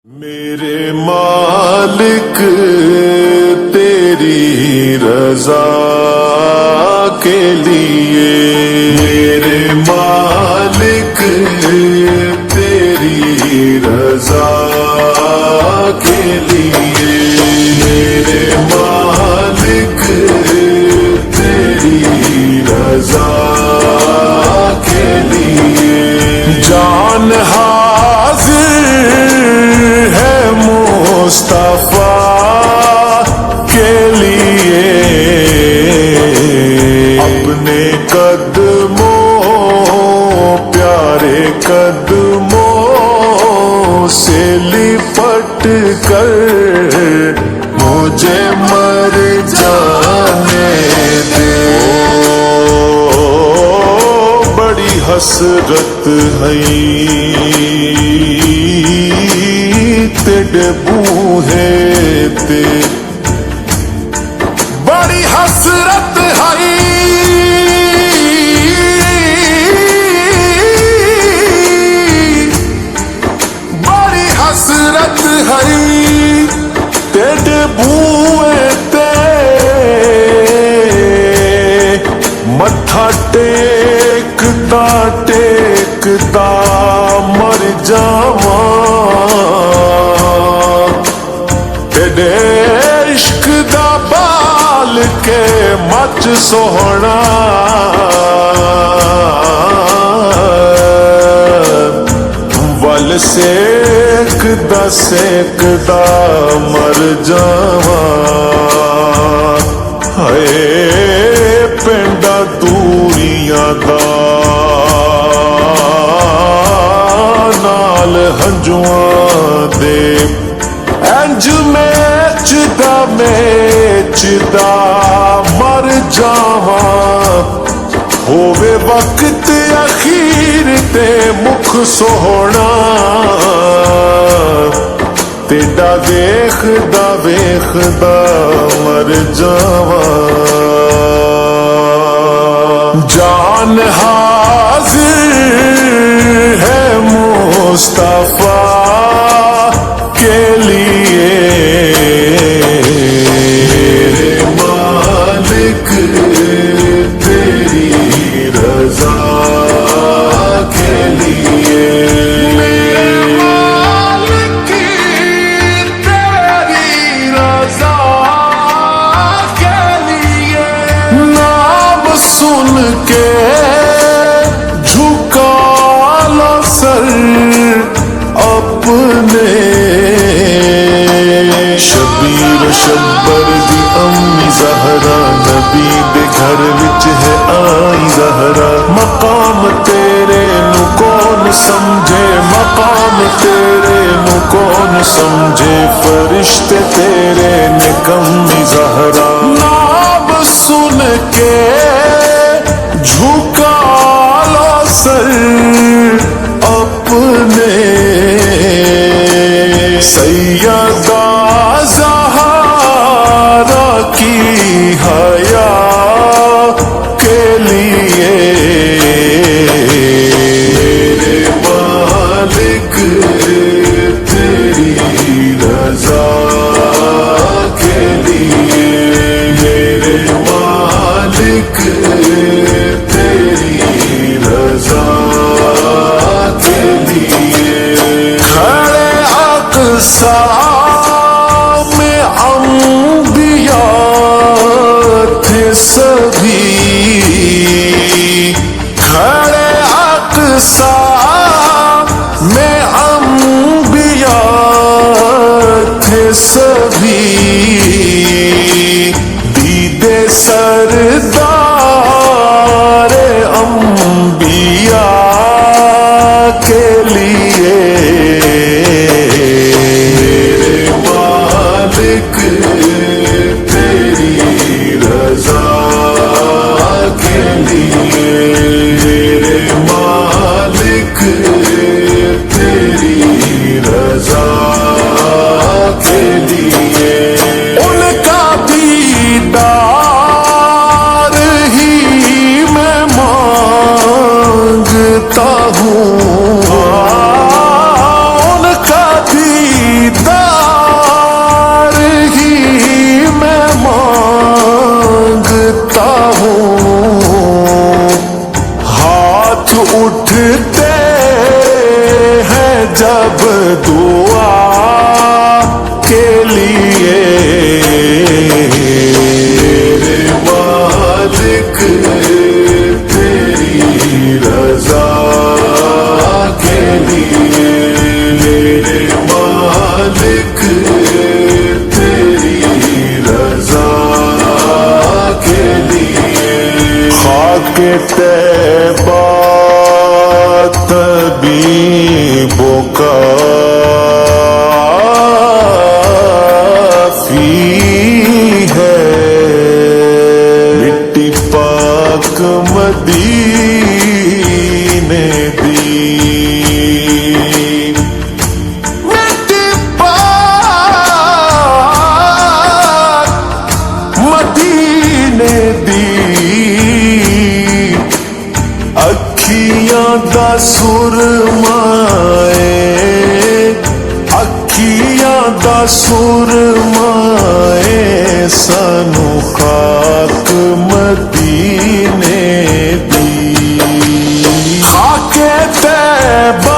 میرے مالک تیری رضا کے لیے، میرے مالک تیری رضا کے لیے، میرے مالک تیری رضا کے لیے جان حاضر ہے مصطفیٰ کے لیے، اپنے قدموں پیارے قدموں سے لپٹ کر مجھے مر جانے دے۔ بڑی حسرت ہے تیرے بوہے تے، بڑی حسرت ہے بڑی حسرت ہے تیرے بوہے تے، متھا ٹیکدا ٹیکدا مر جاواں، تیرے عشق دا بال کے مچ سوہنا، ول سیکدا سیکدا مر جاواں، ہائے پنڈا دوریاں دا نال ہنجواں دے، انج میچدا مر جاواں، ہووے وقت اخیر تے مکھ سوہنا، تیڈا ویکھدا ویکھدا مر جاواں، جان حاضر ہے مصطفیٰ کے لیے، میرے مالک تیری رضا کے لیے، میرے مالک تیری رضا کے لیے، نام سن کے جھکا لا سر اپنے، شبیر شبر دی امی زہرا نبی دے گھر وچ ہے آئی زہرا، مقام تیرے نو کون سمجھے، مقام تیرے نو کون سمجھے، فرشتے تیرے نے کمی زہرا، نام سن کے جھکا لا سر اپنے، سیدہ زہرا کی حیا کے لیے، میرے مالک تیری رضا کے لیے، میرے مالک تیری رضا کے لیے، کھڑے اقصی میں انبیاء تھے سبھی، کھڑے اقصی میں انبیاء تھے سبھی، دیدے سردار انبیاء کے لیے، میرے ਸੁਰਮਾਏ ਅੱਖੀਆਂ ਦਾ ਸੁਰਮਾਏ ਸਾਨੂੰ ਖਾਕ ਮਦੀਨੇ ਦੀ ਖਾਕੇ ਤੈਬਾ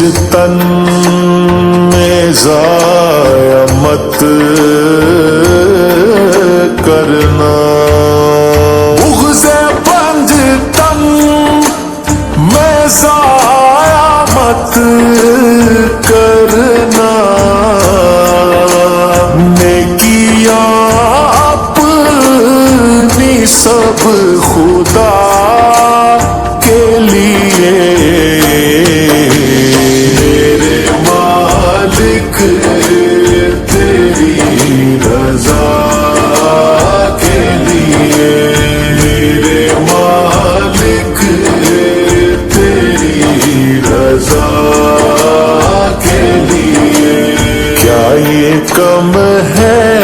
مجھ تن میں ضائع مت کرنا بغض بند تن میں ضائع مت کرنا نیکیاں اپنی سب خدا کے لیے میرے مالک تیری رضا کے لیے میرے مالک تیری رضا کے لیے کیا یہ کم ہے